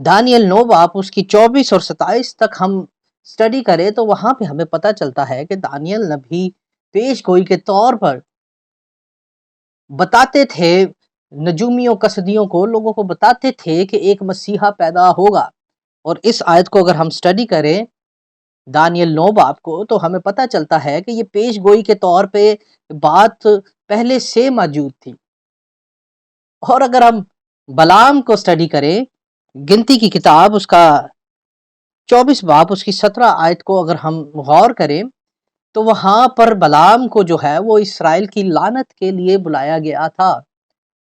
دانیل 9 باب اس کی 24 اور 27 تک ہم سٹڈی کریں تو وہاں پہ ہمیں پتہ چلتا ہے کہ دانیل نبی پیش گوئی کے طور پر بتاتے تھے نجومیوں کسدیوں کو، لوگوں کو بتاتے تھے کہ ایک مسیحا پیدا ہوگا۔ اور اس آیت کو اگر ہم سٹڈی کریں دانیل 9 باب کو تو ہمیں پتہ چلتا ہے کہ یہ پیش گوئی کے طور پہ بات پہلے سے موجود تھی۔ اور اگر ہم بلام کو سٹڈی کریں، گنتی کی کتاب اس کا 24 باب اس کی 17 آیت کو اگر ہم غور کریں تو وہاں پر بلام کو جو ہے وہ اسرائیل کی لعنت کے لیے بلایا گیا تھا۔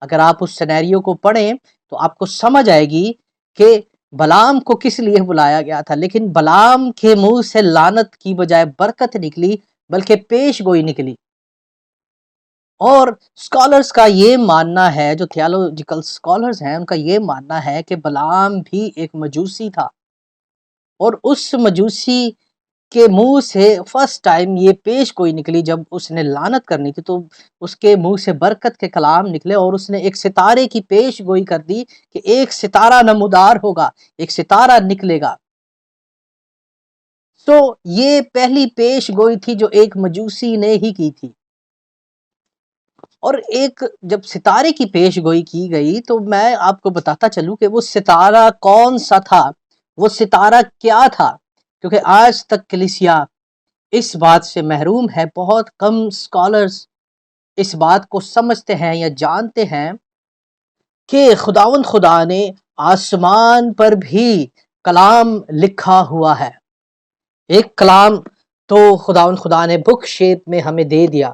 اگر آپ اس سینیریو کو پڑھیں تو آپ کو سمجھ آئے گی کہ بلام کو کس لیے بلایا گیا تھا، لیکن بلام کے منہ سے لعنت کی بجائے برکت نکلی، بلکہ پیش گوئی نکلی۔ اور سکالرز کا یہ ماننا ہے، جو تھیالوجیکل سکالرز ہیں ان کا یہ ماننا ہے کہ بلام بھی ایک مجوسی تھا، اور اس مجوسی کے منہ سے فرسٹ ٹائم یہ پیش گوئی نکلی جب اس نے لعنت کرنی تھی، تو اس کے منہ سے برکت کے کلام نکلے، اور اس نے ایک ستارے کی پیش گوئی کر دی کہ ایک ستارہ نمودار ہوگا، ایک ستارہ نکلے گا۔ تو یہ پہلی پیش گوئی تھی جو ایک مجوسی نے ہی کی تھی۔ اور ایک جب ستارے کی پیش گوئی کی گئی تو میں آپ کو بتاتا چلوں کہ وہ ستارہ کون سا تھا، وہ ستارہ کیا تھا، کیونکہ آج تک کلیسیا اس بات سے محروم ہے۔ بہت کم سکالرز اس بات کو سمجھتے ہیں یا جانتے ہیں کہ خداوند خدا نے آسمان پر بھی کلام لکھا ہوا ہے۔ ایک کلام تو خداوند خدا نے بک شیپ میں ہمیں دے دیا،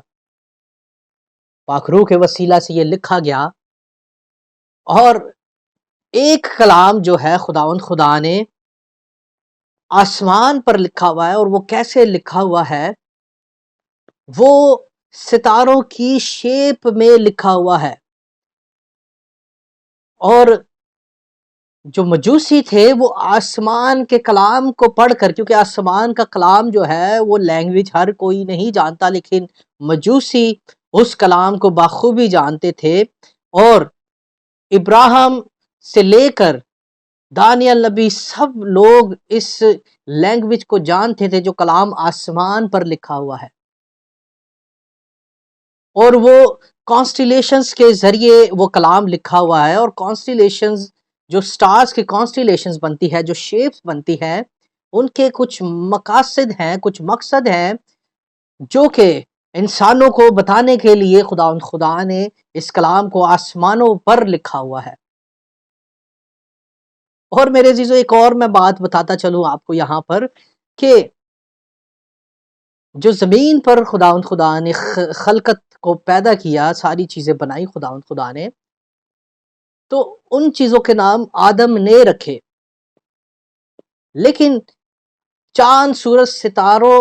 پاک روح کے وسیلہ سے یہ لکھا گیا، اور ایک کلام جو ہے خداوند خدا نے آسمان پر لکھا ہوا ہے، اور وہ کیسے لکھا ہوا ہے، وہ ستاروں کی شیپ میں لکھا ہوا ہے۔ اور جو مجوسی تھے وہ آسمان کے کلام کو پڑھ کر، کیونکہ آسمان کا کلام جو ہے وہ لینگویج ہر کوئی نہیں جانتا، لیکن مجوسی اس کلام کو بخوبی جانتے تھے، اور ابراہیم سے لے کر دانیال نبی سب لوگ اس لینگویج کو جانتے تھے جو کلام آسمان پر لکھا ہوا ہے۔ اور وہ کانسٹیلیشنز کے ذریعے وہ کلام لکھا ہوا ہے، اور کانسٹیلیشنز جو سٹارز کی کانسٹیلیشنز بنتی ہے، جو شیپس بنتی ہے، ان کے کچھ مقاصد ہیں، کچھ مقصد ہیں جو کہ انسانوں کو بتانے کے لیے خدا نے اس کلام کو آسمانوں پر لکھا ہوا ہے۔ اور میرے عزیزو ایک اور میں بات بتاتا چلوں آپ کو یہاں پر کہ جو زمین پر خدا نے خلقت کو پیدا کیا، ساری چیزیں بنائی خدا نے، تو ان چیزوں کے نام آدم نے رکھے، لیکن چاند سورج ستاروں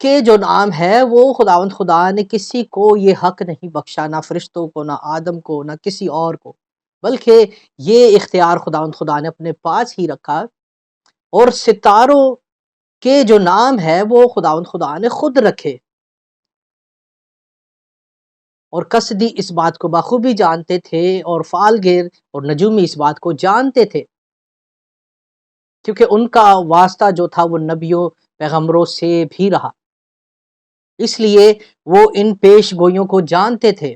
کے جو نام ہے وہ خدا نے کسی کو یہ حق نہیں بخشا، نہ فرشتوں کو، نہ آدم کو، نہ کسی اور کو، بلکہ یہ اختیار خدا نے اپنے پاس ہی رکھا، اور ستاروں کے جو نام ہے وہ خدا نے خود رکھے۔ اور کسدی اس بات کو بخوبی جانتے تھے، اور فالگیر اور نجومی اس بات کو جانتے تھے، کیونکہ ان کا واسطہ جو تھا وہ نبیوں پیغمبروں سے بھی رہا، اس لیے وہ ان پیش گوئیوں کو جانتے تھے۔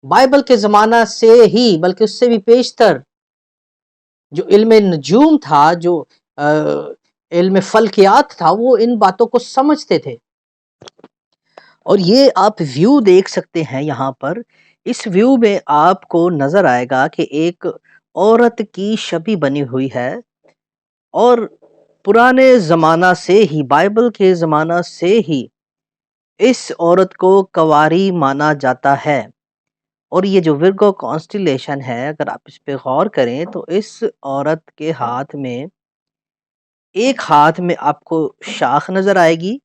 بائبل کے زمانہ سے ہی، بلکہ اس سے بھی پیشتر جو علم نجوم تھا، جو علم فلکیات تھا، وہ ان باتوں کو سمجھتے تھے۔ اور یہ آپ ویو دیکھ سکتے ہیں یہاں پر، اس ویو میں آپ کو نظر آئے گا کہ ایک عورت کی شبیہ بنی ہوئی ہے، اور پرانے زمانہ سے ہی، بائبل کے زمانہ سے ہی اس عورت کو کنواری مانا جاتا ہے۔ اور یہ جو ورگو کانسٹیلیشن ہے، اگر آپ اس پہ غور کریں تو اس عورت کے ہاتھ میں، ایک ہاتھ میں آپ کو شاخ نظر آئے گی،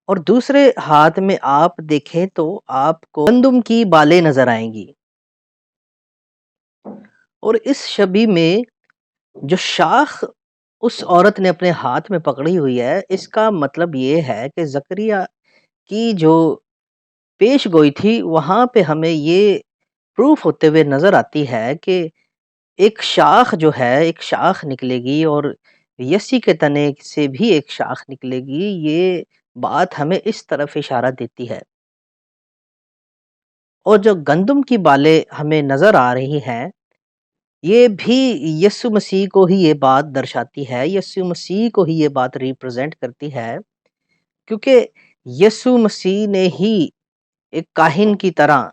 اور دوسرے ہاتھ میں آپ دیکھیں تو آپ کو گندم کی بالیں نظر آئیں گی۔ اور اس شبیہ میں جو شاخ اس عورت نے اپنے ہاتھ میں پکڑی ہوئی ہے، اس کا مطلب یہ ہے کہ زکریا کی جو پیش گوئی تھی، وہاں پہ ہمیں یہ پروف ہوتے ہوئے نظر آتی ہے کہ ایک شاخ جو ہے ایک شاخ نکلے گی، اور یسی کے تنے سے بھی ایک شاخ نکلے گی، یہ بات ہمیں اس طرف اشارہ دیتی ہے۔ اور جو گندم کی بالیں ہمیں نظر آ رہی ہیں، یہ بھی یسوع مسیح کو ہی یہ بات درشاتی ہے، یسوع مسیح کو ہی یہ بات ریپرزینٹ کرتی ہے، کیونکہ یسوع مسیح نے ہی ایک کاہن کی طرح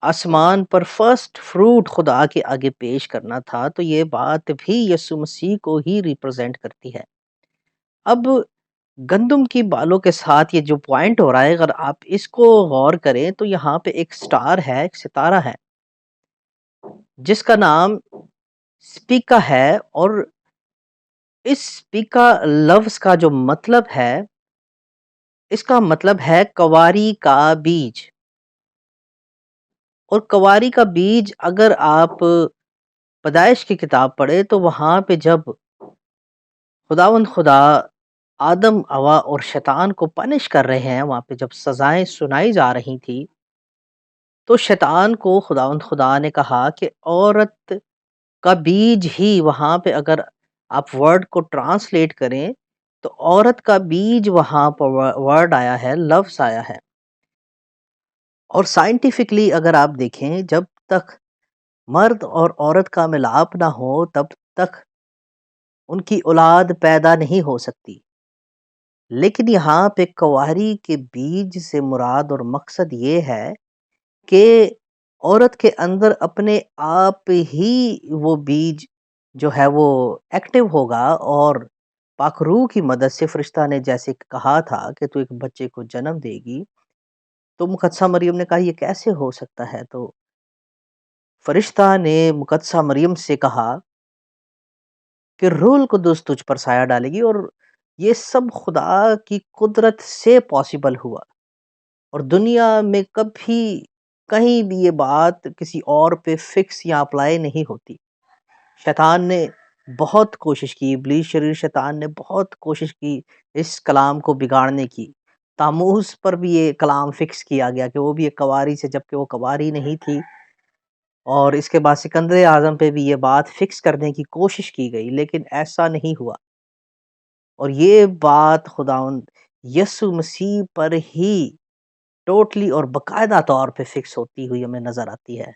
آسمان پر فرسٹ فروٹ خدا کے آگے پیش کرنا تھا، تو یہ بات بھی یسوع مسیح کو ہی ریپرزینٹ کرتی ہے۔ اب گندم کی بالوں کے ساتھ یہ جو پوائنٹ ہو رہا ہے، اگر آپ اس کو غور کریں تو یہاں پہ ایک سٹار ہے، ایک ستارہ ہے، جس کا نام سپیکا ہے، اور اس سپیکا لفظ کا جو مطلب ہے، اس کا مطلب ہے کواری کا بیج۔ اور کواری کا بیج اگر آپ پیدائش کی کتاب پڑھے تو وہاں پہ جب خدا آدم حوا اور شیطان کو پنش کر رہے ہیں، وہاں پہ جب سزائیں سنائی جا رہی تھی، تو شیطان کو خدا نے کہا کہ عورت کا بیج ہی، وہاں پہ اگر آپ ورڈ کو ٹرانسلیٹ کریں تو عورت کا بیج وہاں پر ورڈ آیا ہے، لفظ آیا ہے۔ اور سائنٹیفکلی اگر آپ دیکھیں، جب تک مرد اور عورت کا ملاپ نہ ہو تب تک ان کی اولاد پیدا نہیں ہو سکتی، لیکن یہاں پہ کواری کے بیج سے مراد اور مقصد یہ ہے کہ عورت کے اندر اپنے آپ ہی وہ بیج جو ہے وہ ایکٹیو ہوگا، اور پاک روح کی مدد سے فرشتہ نے جیسے کہا تھا کہ تو ایک بچے کو جنم دے گی، تو مقدسہ مریم نے کہا یہ کیسے ہو سکتا ہے؟ تو فرشتہ نے مقدسہ مریم سے کہا کہ روح القدس تجھ پر سایہ ڈالے گی، اور یہ سب خدا کی قدرت سے پاسبل ہوا، اور دنیا میں کبھی کہیں بھی یہ بات کسی اور پہ فکس یا اپلائی نہیں ہوتی۔ شیطان نے بہت کوشش کی، ابلیس شریر شیطان نے بہت کوشش کی اس کلام کو بگاڑنے کی۔ تاموس پر بھی یہ کلام فکس کیا گیا کہ وہ بھی ایک کواری سے، جبکہ وہ کواری نہیں تھی، اور اس کے بعد سکندر اعظم پہ بھی یہ بات فکس کرنے کی کوشش کی گئی، لیکن ایسا نہیں ہوا، اور یہ بات خداوند یسوع مسیح پر ہی ٹوٹلی اور باقاعدہ طور پہ فکس ہوتی ہوئی ہمیں نظر آتی ہے۔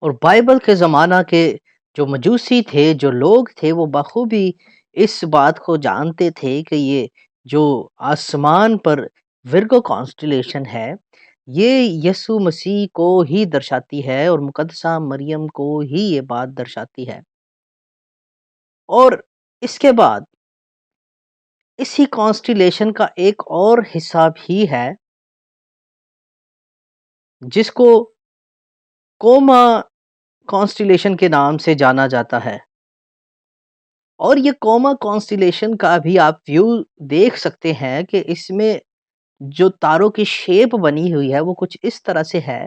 اور بائبل کے زمانہ کے جو مجوسی تھے، جو لوگ تھے، وہ بخوبی اس بات کو جانتے تھے کہ یہ جو آسمان پر ورگو کانسٹیلیشن ہے، یہ یسوع مسیح کو ہی درشاتی ہے، اور مقدسہ مریم کو ہی یہ بات درشاتی ہے۔ اور اس کے بعد اسی کانسٹیلیشن کا ایک اور حصہ بھی ہے، جس کو کوما کانسٹیلیشن کے نام سے جانا جاتا ہے۔ اور یہ کوما کانسٹیلیشن کا بھی آپ ویو دیکھ سکتے ہیں کہ اس میں جو تاروں کی شیپ بنی ہوئی ہے وہ کچھ اس طرح سے ہے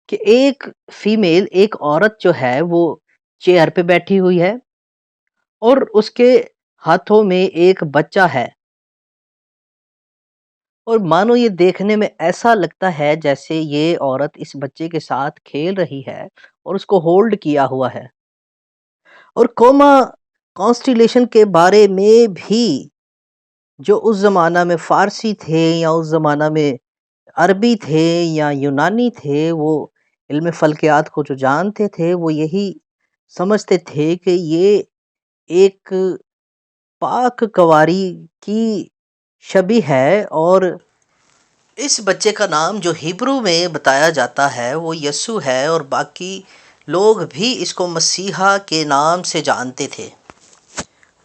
کہ ایک فیمیل، ایک عورت جو ہے وہ چیئر پہ بیٹھی ہوئی ہے، اور اس کے ہاتھوں میں ایک بچہ ہے، اور مانو یہ دیکھنے میں ایسا لگتا ہے جیسے یہ عورت اس بچے کے ساتھ کھیل رہی ہے اور اس کو ہولڈ کیا ہوا ہے۔ اور کوما کانسٹیلیشن کے بارے میں بھی جو اس زمانہ میں فارسی تھے، یا اس زمانہ میں عربی تھے، یا یونانی تھے، وہ علم فلکیات کو جو جانتے تھے وہ یہی سمجھتے تھے کہ یہ ایک پاک کواری کی شبیہ ہے، اور اس بچے کا نام جو ہیبرو میں بتایا جاتا ہے وہ یسوع ہے، اور باقی لوگ بھی اس کو مسیحا کے نام سے جانتے تھے۔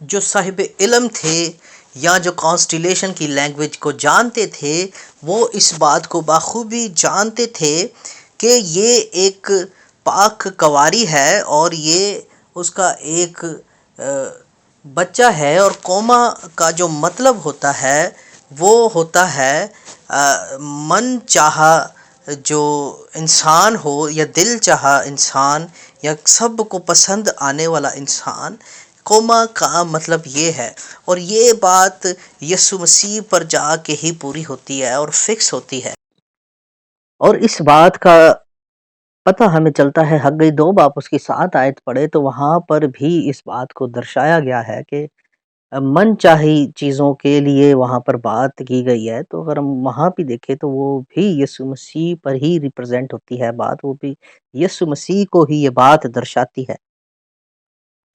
جو صاحب علم تھے یا جو کانسٹیلیشن کی لینگویج کو جانتے تھے، وہ اس بات کو بخوبی جانتے تھے کہ یہ ایک پاک کواری ہے، اور یہ اس کا ایک بچہ ہے۔ اور کوما کا جو مطلب ہوتا ہے وہ ہوتا ہے من چاہا جو انسان ہو، یا دل چاہا انسان، یا سب کو پسند آنے والا انسان۔ کوما کا مطلب یہ ہے، اور یہ بات یسوع مسیح پر جا کے ہی پوری ہوتی ہے اور فکس ہوتی ہے۔ اور اس بات کا پتہ ہمیں چلتا ہے حگئی 2 باب اس کی 7 آیت پڑھے تو وہاں پر بھی اس بات کو درشایا گیا ہے کہ من چاہی چیزوں کے لیے وہاں پر بات کی گئی ہے، تو اگر ہم وہاں بھی دیکھیں تو وہ بھی یسوع مسیح پر ہی ریپرزینٹ ہوتی ہے بات، وہ بھی یسوع مسیح کو ہی یہ بات درشاتی ہے۔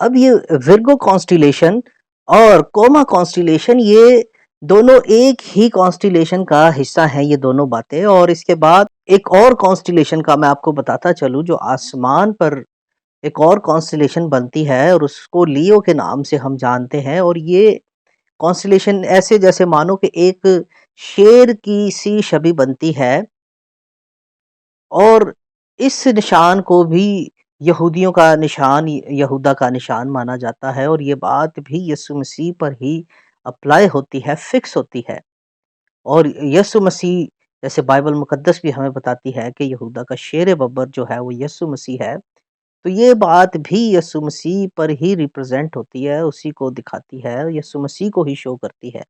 اب یہ ورگو کانسٹیلیشن اور کوما کانسٹیلیشن یہ دونوں ایک ہی کانسٹیلیشن کا حصہ ہیں، یہ دونوں باتیں، اور اس کے بعد ایک اور کانسٹیلیشن کا میں آپ کو بتاتا چلوں جو آسمان پر ایک اور کانسٹیلیشن بنتی ہے اور اس کو لیو کے نام سے ہم جانتے ہیں، اور یہ کانسٹیلیشن ایسے جیسے مانو کہ ایک شیر کی سی شبیہ بنتی ہے، اور اس نشان کو بھی یہودیوں کا نشان، یہودا کا نشان مانا جاتا ہے، اور یہ بات بھی یسوع مسیح پر ہی اپلائی ہوتی ہے، فکس ہوتی ہے۔ اور یسوع مسیح جیسے بائبل مقدس بھی ہمیں بتاتی ہے کہ یہودا کا شیر ببر جو ہے وہ یسوع مسیح ہے، تو یہ بات بھی یسوع مسیح پر ہی ریپرزینٹ ہوتی ہے، اسی کو دکھاتی ہے، یسوع مسیح کو ہی شو کرتی ہے۔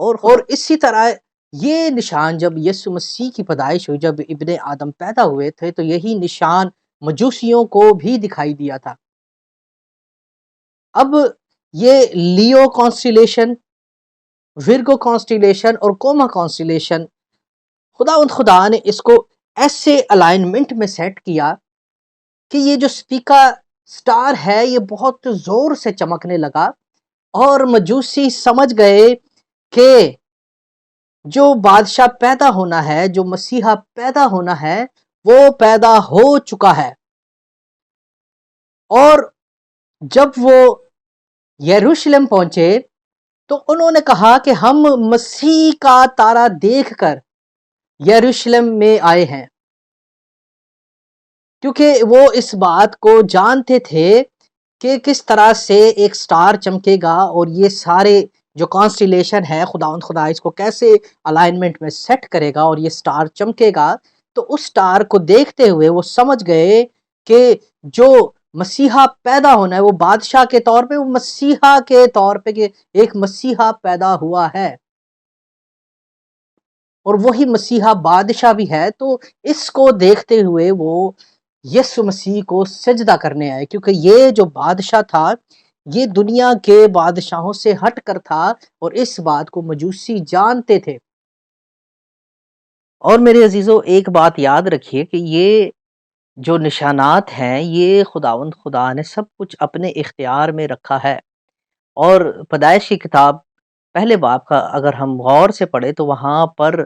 اور اسی طرح یہ نشان جب یسوع مسیح کی پیدائش ہوئی، جب ابن آدم پیدا ہوئے تھے، تو یہی نشان مجوسیوں کو بھی دکھائی دیا تھا۔ اب یہ لیو کانسٹیلیشن، ورگو کانسٹیلیشن اور کوما کانسٹیلیشن، خدا نے اس کو ایسے الائنمنٹ میں سیٹ کیا کہ یہ جو سپیکا سٹار ہے یہ بہت زور سے چمکنے لگا، اور مجوسی سمجھ گئے کہ جو بادشاہ پیدا ہونا ہے، جو مسیحا پیدا ہونا ہے، وہ پیدا ہو چکا ہے۔ اور جب وہ یروشلم پہنچے تو انہوں نے کہا کہ ہم مسیح کا تارا دیکھ کر یروشلم میں آئے ہیں، کیونکہ وہ اس بات کو جانتے تھے کہ کس طرح سے ایک سٹار چمکے گا، اور یہ سارے جو کانسٹیلیشن ہے خدا اس کو کیسے الائنمنٹ میں سیٹ کرے گا اور یہ سٹار چمکے گا۔ تو اس سٹار کو دیکھتے ہوئے وہ سمجھ گئے کہ جو مسیحا پیدا ہونا ہے وہ بادشاہ کے طور پہ، وہ مسیحا کے طور پہ کہ ایک مسیحا پیدا ہوا ہے، اور وہی مسیحا بادشاہ بھی ہے۔ تو اس کو دیکھتے ہوئے وہ یسوع مسیح کو سجدہ کرنے آئے، کیونکہ یہ جو بادشاہ تھا یہ دنیا کے بادشاہوں سے ہٹ کر تھا، اور اس بات کو مجوسی جانتے تھے۔ اور میرے عزیزو ایک بات یاد رکھیے کہ یہ جو نشانات ہیں یہ خدا نے سب کچھ اپنے اختیار میں رکھا ہے، اور پیدائش کی کتاب پہلے باب کا اگر ہم غور سے پڑھیں تو وہاں پر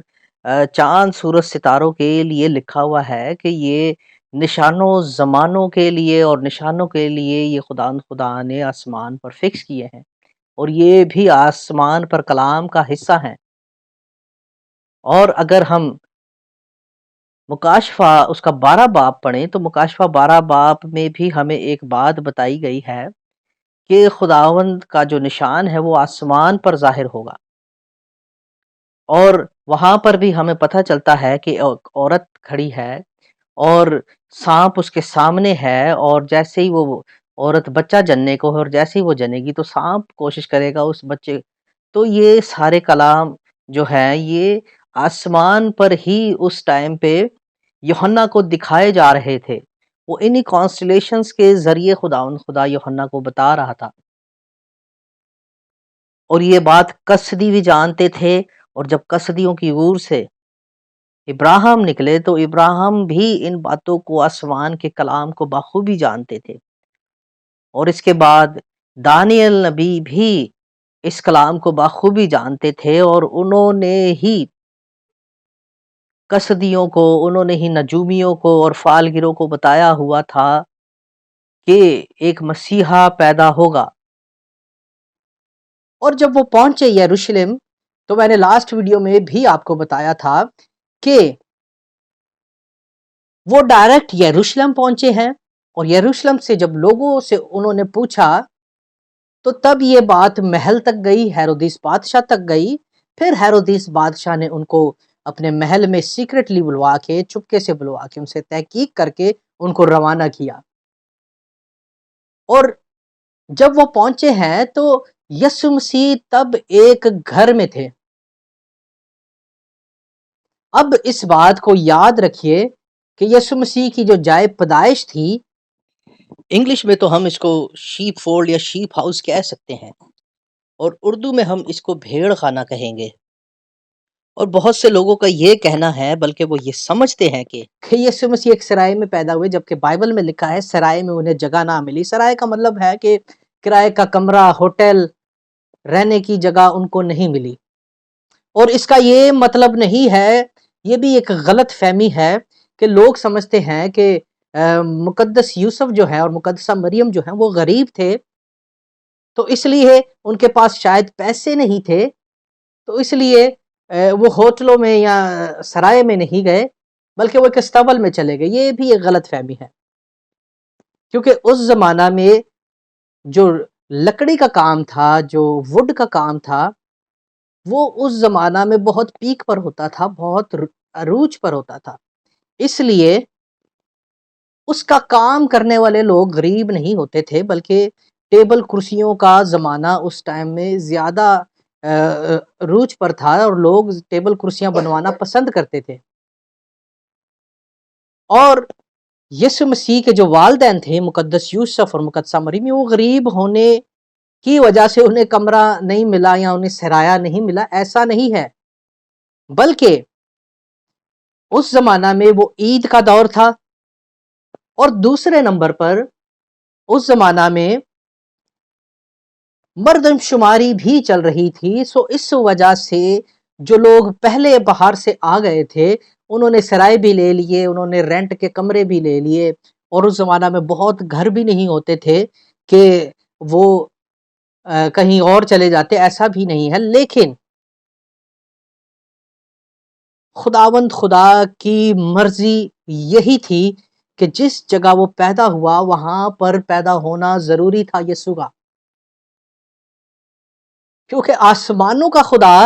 چاند سورج ستاروں کے لیے لکھا ہوا ہے کہ یہ نشانوں زمانوں کے لیے اور نشانوں کے لیے یہ خدا نے آسمان پر فکس کیے ہیں، اور یہ بھی آسمان پر کلام کا حصہ ہیں۔ اور اگر ہم مکاشفہ اس کا 12 باب پڑھیں تو مکاشفہ 12 باب میں بھی ہمیں ایک بات بتائی گئی ہے کہ خداوند کا جو نشان ہے وہ آسمان پر ظاہر ہوگا، اور وہاں پر بھی ہمیں پتہ چلتا ہے کہ ایک عورت کھڑی ہے اور سانپ اس کے سامنے ہے، اور جیسے ہی وہ عورت بچہ جننے کو ہے اور جیسے ہی وہ جنے گی تو سانپ کوشش کرے گا اس بچے، تو یہ سارے کلام جو ہے یہ آسمان پر ہی اس ٹائم پہ یوحنا کو دکھائے جا رہے تھے، وہ انہی کانسٹیلیشنز کے ذریعے خدا یوحنا کو بتا رہا تھا۔ اور یہ بات کسدی بھی جانتے تھے، اور جب کسدیوں کی عور سے ابراہم نکلے تو ابراہم بھی ان باتوں کو آسمان کے کلام کو بخوبی جانتے تھے، اور اس کے بعد دانیل نبی بھی اس کلام کو بخوبی جانتے تھے، اور انہوں نے ہی کسدیوں کو، انہوں نے ہی نجومیوں کو اور فالگروں کو بتایا ہوا تھا کہ ایک مسیحا پیدا ہوگا۔ اور جب وہ پہنچے یروشلم تو میں نے لاسٹ ویڈیو میں بھی آپ کو بتایا تھا کہ وہ ڈائریکٹ یروشلم پہنچے ہیں، اور یروشلم سے جب لوگوں سے انہوں نے پوچھا تو تب یہ بات محل تک گئی، ہیرودیس بادشاہ تک گئی۔ پھر ہیرودیس بادشاہ نے ان کو اپنے محل میں سیکرٹلی بلوا کے، چپکے سے بلوا کے، ان سے تحقیق کر کے ان کو روانہ کیا۔ اور جب وہ پہنچے ہیں تو یسوع مسیح تب ایک گھر میں تھے۔ اب اس بات کو یاد رکھیے کہ یسوع مسیح کی جو جائے پیدائش تھی، انگلش میں تو ہم اس کو شیپ فولڈ یا شیپ ہاؤس کہہ سکتے ہیں، اور اردو میں ہم اس کو بھیڑ خانہ کہیں گے۔ اور بہت سے لوگوں کا یہ کہنا ہے، بلکہ وہ یہ سمجھتے ہیں کہ یسوع مسیح ایک سرائے میں پیدا ہوئے، جبکہ بائبل میں لکھا ہے سرائے میں انہیں جگہ نہ ملی۔ سرائے کا مطلب ہے کہ کرائے کا کمرہ، ہوٹل، رہنے کی جگہ ان کو نہیں ملی۔ اور اس کا یہ مطلب نہیں ہے، یہ بھی ایک غلط فہمی ہے کہ لوگ سمجھتے ہیں کہ مقدس یوسف جو ہے اور مقدسہ مریم جو ہیں وہ غریب تھے، تو اس لیے ان کے پاس شاید پیسے نہیں تھے، تو اس لیے وہ ہوٹلوں میں یا سرائے میں نہیں گئے، بلکہ وہ ایک استبل میں چلے گئے۔ یہ بھی ایک غلط فہمی ہے، کیونکہ اس زمانہ میں جو لکڑی کا کام تھا، جو وڈ کا کام تھا، وہ اس زمانہ میں بہت پیک پر ہوتا تھا، بہت عروج پر ہوتا تھا۔ اس لیے اس کا کام کرنے والے لوگ غریب نہیں ہوتے تھے، بلکہ ٹیبل کرسیوں کا زمانہ اس ٹائم میں زیادہ عروج پر تھا، اور لوگ ٹیبل کرسیاں بنوانا پسند کرتے تھے۔ اور یسوع مسیح کے جو والدین تھے، مقدس یوسف اور مقدسہ مریم، وہ غریب ہونے کی وجہ سے انہیں کمرہ نہیں ملا یا انہیں سرایہ نہیں ملا، ایسا نہیں ہے، بلکہ اس زمانہ میں وہ عید کا دور تھا، اور دوسرے نمبر پر اس زمانہ میں مردم شماری بھی چل رہی تھی۔ سو اس وجہ سے جو لوگ پہلے باہر سے آ گئے تھے، انہوں نے سرائے بھی لے لیے، انہوں نے رینٹ کے کمرے بھی لے لیے، اور اس زمانہ میں بہت گھر بھی نہیں ہوتے تھے کہ وہ کہیں اور چلے جاتے، ایسا بھی نہیں ہے۔ لیکن خداوند خدا کی مرضی یہی تھی کہ جس جگہ وہ پیدا ہوا وہاں پر پیدا ہونا ضروری تھا یسوع کا، کیونکہ آسمانوں کا خدا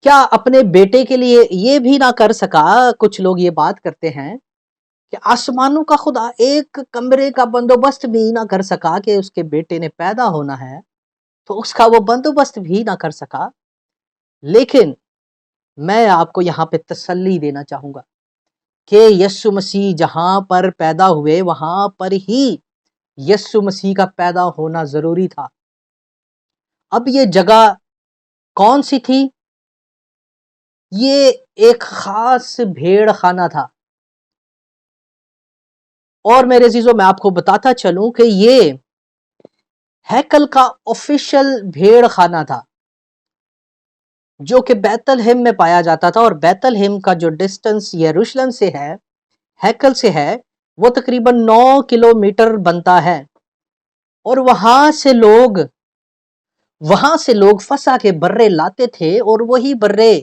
کیا اپنے بیٹے کے لیے یہ بھی نہ کر سکا؟ کچھ لوگ یہ بات کرتے ہیں کہ آسمانوں کا خدا ایک کمرے کا بندوبست بھی نہ کر سکا کہ اس کے بیٹے نے پیدا ہونا ہے، تو اس کا وہ بندوبست بھی نہ کر سکا۔ لیکن میں آپ کو یہاں پہ تسلی دینا چاہوں گا کہ یسوع مسیح جہاں پر پیدا ہوئے وہاں پر ہی یسوع مسیح کا پیدا ہونا ضروری تھا۔ اب یہ جگہ کون سی تھی؟ یہ ایک خاص بھیڑ خانہ تھا، اور میرے عزیزوں میں آپ کو بتاتا چلوں کہ یہ ہیکل کا آفیشل بھیڑ خانہ تھا، جو کہ بیت الہم میں پایا جاتا تھا، اور بیت الہم کا جو ڈسٹنس یروشلم سے ہے، ہیکل سے ہے، وہ تقریباً 9 کلومیٹر بنتا ہے، اور وہاں سے لوگ فسح کے برے لاتے تھے، اور وہی برے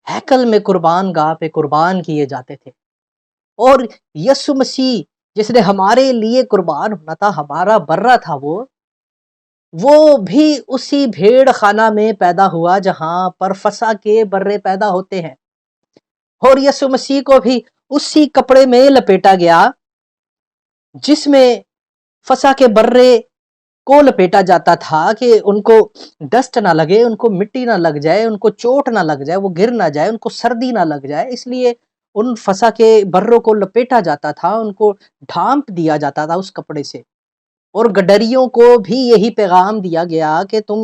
ہیکل میں قربان گاہ پہ قربان کیے جاتے تھے۔ اور یسوع مسیح جس نے ہمارے لیے قربان ہونا تھا، ہمارا برہ تھا، وہ بھی اسی بھیڑ خانہ میں پیدا ہوا جہاں پر فسح کے برے پیدا ہوتے ہیں، اور یسوع مسیح کو بھی اسی کپڑے میں لپیٹا گیا جس میں فسح کے برے کو لپیٹا جاتا تھا، کہ ان کو ڈسٹ نہ لگے، ان کو مٹی نہ لگ جائے، ان کو چوٹ نہ لگ جائے، وہ گر نہ جائے، ان کو سردی نہ لگ جائے، اس لیے ان فسح کے بروں کو لپیٹا جاتا تھا، ان کو ڈھانپ دیا جاتا تھا اس کپڑے سے۔ اور گڈریوں کو بھی یہی پیغام دیا گیا کہ تم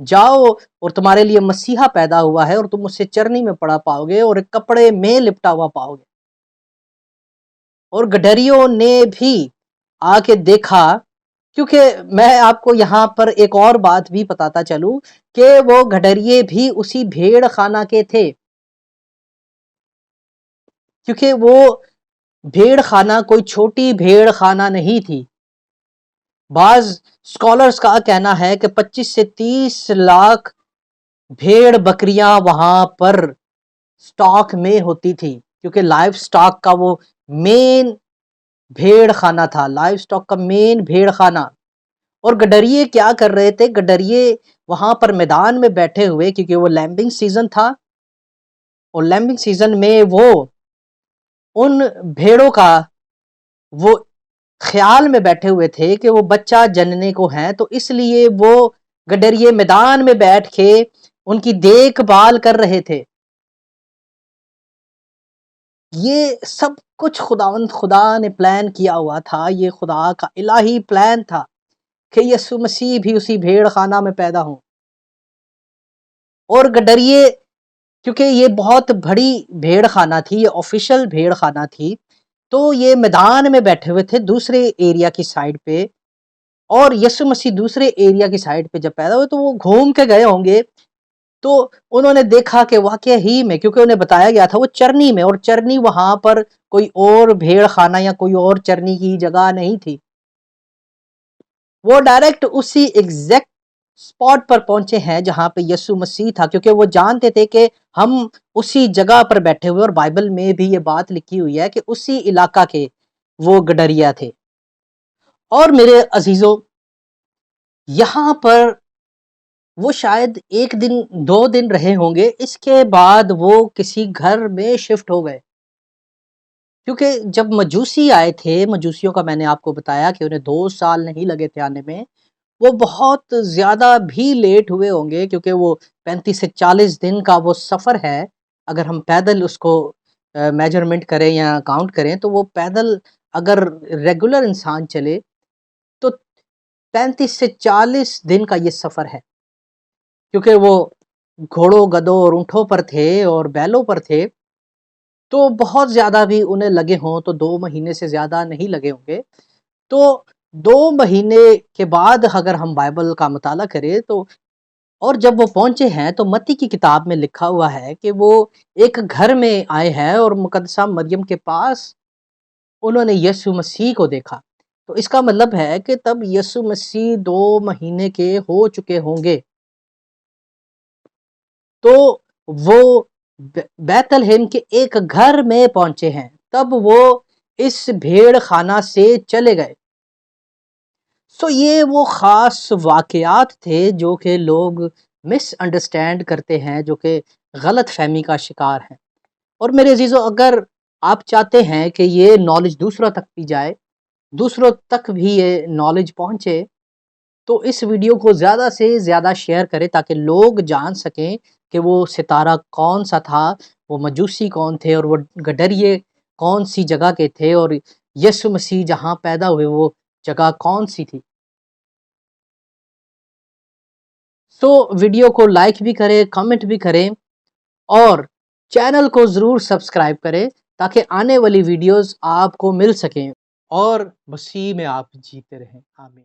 جاؤ اور تمہارے لیے مسیحا پیدا ہوا ہے، اور تم اسے چرنی میں پڑا پاؤ گے اور ایک کپڑے میں لپٹا ہوا پاؤ گے۔ اور گڈریوں نے بھی آ کے دیکھا، کیونکہ میں آپ کو یہاں پر ایک اور بات بھی بتاتا چلوں کہ وہ گڈریے بھی اسی بھیڑ خانہ کے تھے، کیونکہ وہ بھیڑ خانہ کوئی چھوٹی بھیڑ خانہ نہیں تھی۔ بعض سکولرز کا کہنا ہے کہ 25 سے 30 لاکھ بھیڑ بکریاں وہاں پر سٹاک میں ہوتی تھی، کیونکہ لائف سٹاک کا وہ مین بھیڑ خانہ تھا، لائف سٹاک کا مین بھیڑ خانہ۔ اور گڈریے کیا کر رہے تھے؟ گڈریے وہاں پر میدان میں بیٹھے ہوئے، کیونکہ وہ لیمبنگ سیزن تھا، اور لیمبنگ سیزن میں وہ ان بھیڑوں کا وہ خیال میں بیٹھے ہوئے تھے کہ وہ بچہ جننے کو ہیں، تو اس لیے وہ گڈریے میدان میں بیٹھ کے ان کی دیکھ بھال کر رہے تھے۔ یہ سب کچھ خدا نے پلان کیا ہوا تھا، یہ خدا کا الہی پلان تھا کہ یسوع مسیح بھی اسی بھیڑ خانہ میں پیدا ہوں۔ اور گڈریے، کیونکہ یہ بہت بڑی بھیڑ خانہ تھی، یہ آفیشل بھیڑ خانہ تھی، تو یہ میدان میں بیٹھے ہوئے تھے دوسرے ایریا کی سائڈ پہ، اور یسوع مسیح دوسرے ایریا کی سائڈ پہ جب پیدا ہوئے تو وہ گھوم کے گئے ہوں گے، تو انہوں نے دیکھا کہ واقعہ ہی میں، کیونکہ انہیں بتایا گیا تھا وہ چرنی میں، اور چرنی وہاں پر کوئی اور بھیڑ خانہ یا کوئی اور چرنی کی جگہ نہیں تھی، وہ ڈائریکٹ اسی ایگزیکٹ سپاٹ پر پہنچے ہیں جہاں پہ یسوع مسیح تھا، کیونکہ وہ جانتے تھے کہ ہم اسی جگہ پر بیٹھے ہوئے، اور بائبل میں بھی یہ بات لکھی ہوئی ہے کہ اسی علاقہ کے وہ گڈریا تھے۔ اور میرے عزیزوں، یہاں پر وہ شاید ایک دن 2 دن رہے ہوں گے، اس کے بعد وہ کسی گھر میں شفٹ ہو گئے، کیونکہ جب مجوسی آئے تھے، مجوسیوں کا میں نے آپ کو بتایا کہ انہیں 2 سال نہیں لگے تھے آنے میں، وہ بہت زیادہ بھی لیٹ ہوئے ہوں گے، کیونکہ وہ 35 سے 40 دن کا وہ سفر ہے، اگر ہم پیدل اس کو میجرمنٹ کریں یا کاؤنٹ کریں تو وہ پیدل اگر ریگولر انسان چلے تو 35 سے 40 دن کا یہ سفر ہے، کیونکہ وہ گھوڑوں، گدوں اور اونٹوں پر تھے اور بیلوں پر تھے، تو بہت زیادہ بھی انہیں لگے ہوں تو 2 مہینے سے زیادہ نہیں لگے ہوں گے۔ تو 2 مہینے کے بعد اگر ہم بائبل کا مطالعہ کریں تو، اور جب وہ پہنچے ہیں تو متی کی کتاب میں لکھا ہوا ہے کہ وہ ایک گھر میں آئے ہیں اور مقدسہ مریم کے پاس انہوں نے یسوع مسیح کو دیکھا، تو اس کا مطلب ہے کہ تب یسوع مسیح 2 مہینے کے ہو چکے ہوں گے، تو وہ بیت الہیم کے ایک گھر میں پہنچے ہیں، تب وہ اس بھیڑ خانہ سے چلے گئے۔ سو یہ وہ خاص واقعات تھے جو کہ لوگ مس انڈرسٹینڈ کرتے ہیں، جو کہ غلط فہمی کا شکار ہیں۔ اور میرے عزیزو، اگر آپ چاہتے ہیں کہ یہ نالج دوسروں تک بھی جائے، دوسروں تک بھی یہ نالج پہنچے، تو اس ویڈیو کو زیادہ سے زیادہ شیئر کریں تاکہ لوگ جان سکیں کہ وہ ستارہ کون سا تھا، وہ مجوسی کون تھے، اور وہ گڈریے کون سی جگہ کے تھے، اور یسوع مسیح جہاں پیدا ہوئے وہ جگہ کون سی تھی۔ سو ویڈیو کو لائک بھی کریں، کمنٹ بھی کریں، اور چینل کو ضرور سبسکرائب کریں تاکہ آنے والی ویڈیوز آپ کو مل سکیں، اور مسیح میں آپ جیتے رہیں۔ آمین۔